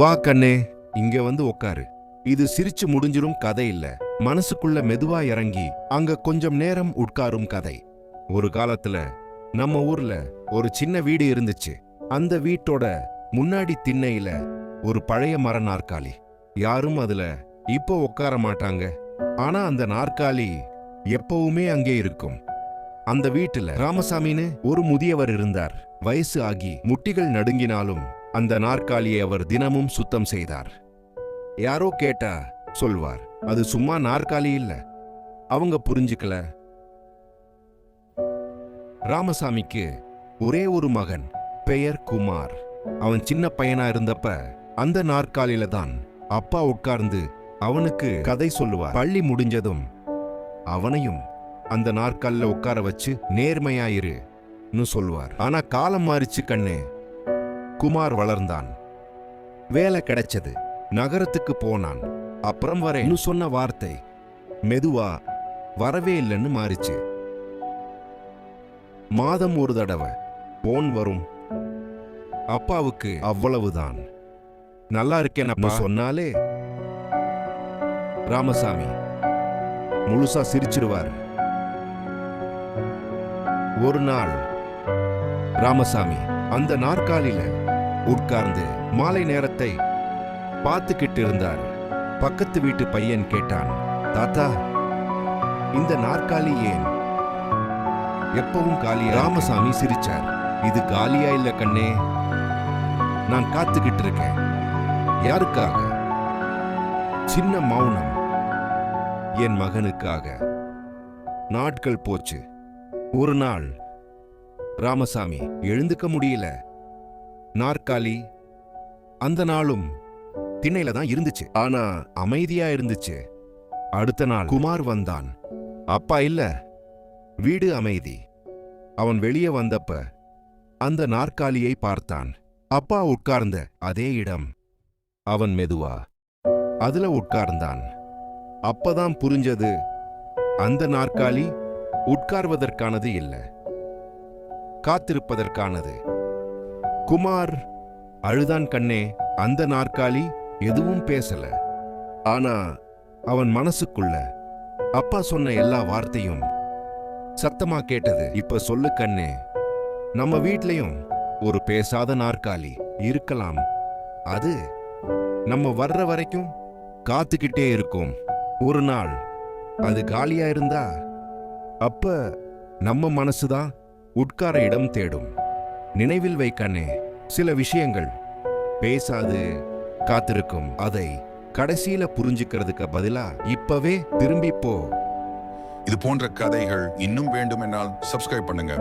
வா கண்ணே, இங்க வந்து உக்காரு. இது சிரிச்சு முடிஞ்சிரும் கதை இல்ல, மனசுக்குள்ள மெதுவா இறங்கி அங்க கொஞ்சம் நேரம் உட்காரும் கதை. ஒரு காலத்துல நம்ம ஊர்ல ஒரு சின்ன வீடு இருந்துச்சு. அந்த வீட்டோட முன்னாடி திண்ணையில ஒரு பழைய மர நாற்காலி. யாரும் அதுல இப்போ உட்கார மாட்டாங்க. ஆனா அந்த நாற்காலி எப்பவுமே அங்கே இருக்கும். அந்த வீட்டுல ராமசாமின்னு ஒரு முதியவர் இருந்தார். வயசு ஆகி முட்டிகள் நடுங்கினாலும் அந்த நாற்காலியை அவர் தினமும் சுத்தம் செய்தார். யாரோ கேட்டா சொல்வார், அது சும்மா நாற்காலி இல்ல. அவங்க புரிஞ்சுக்கல. ராமசாமிக்கு ஒரே ஒரு மகன், பெயர் குமார். அவன் சின்ன பையனா இருந்தப்ப அந்த நாற்காலியில தான் அப்பா உட்கார்ந்து அவனுக்கு கதை சொல்லுவார். பள்ளி முடிஞ்சதும் அவனையும் அந்த நாற்காலில உட்கார வச்சு நேர்மையாயிருன்னு சொல்லுவார். ஆனா காலம் மாறிச்சு கண்ணே. குமார் வளர்ந்தான், வேலை கிடைச்சது, நகரத்துக்கு போனான். அப்புறம் வரேன்னு சொன்ன வார்த்தை மெதுவா வரவே இல்லைன்னு மாறிச்சு. மாதம் ஒரு தடவை போன் வரும். அப்பாவுக்கு அவ்வளவுதான். நல்லா இருக்கேன் அப்பா சொன்னாலே ராமசாமி முழுசா சிரிச்சிருவார். ஒரு நாள் ராமசாமி அந்த நாற்காலியில உட்கார்ந்து மாலை நேரத்தை பார்த்துக்கிட்டு இருந்தார். பக்கத்து வீட்டு பையன் கேட்டான், தாத்தா, இந்த நாற்காலி ஏன் எப்பவும் காலியா? ராமசாமி சிரிச்சார். இது காலியா இல்ல கண்ணே, நான் காத்துக்கிட்டு இருக்கேன். யாருக்காக? சின்ன மௌனம். என் மகனுக்காக. நாட்கள் போச்சு. ஒரு நாள் ராமசாமி எழுந்துக்க முடியல. நாற்காலி அந்த நாளும் திண்ணையில தான் இருந்துச்சு. ஆனா அமைதியா இருந்துச்சு. அடுத்த நாள் குமார் வந்தான். அப்பா இல்ல, வீடு அமைதி. அவன் வெளியே வந்தப்ப அந்த நாற்காலியை பார்த்தான். அப்பா உட்கார்ந்த அதே இடம். அவன் மெதுவா அதுல உட்கார்ந்தான். அப்பதான் புரிஞ்சது, அந்த நாற்காலி உட்கார்வதற்கானது இல்ல, காத்திருப்பதற்கானது. குமார் அழுதான் கண்ணே. அந்த நாற்காலி எதுவும் பேசல. ஆனா அவன் மனசுக்குள்ள அப்பா சொன்ன எல்லா வார்த்தையும் சத்தமா கேட்டது. இப்ப சொல்லு கண்ணே, நம்ம வீட்லயும் ஒரு பேசாத நாற்காலி இருக்கலாம். அது நம்ம வர்ற வரைக்கும் காத்துக்கிட்டே இருக்கும். ஒரு நாள் அது காலியா இருந்தா அப்ப நம்ம மனசுதான் உட்கார இடம் தேடும். நினைவில் வை கண்ணே, சில விஷயங்கள் பேசாது காத்திருக்கும். அதை கடைசியில புரிஞ்சுக்கிறதுக்கு பதிலா இப்பவே திரும்பி போ. இது போன்ற கதைகள் இன்னும் வேண்டுமென்றால் சப்ஸ்கிரைப் பண்ணுங்க.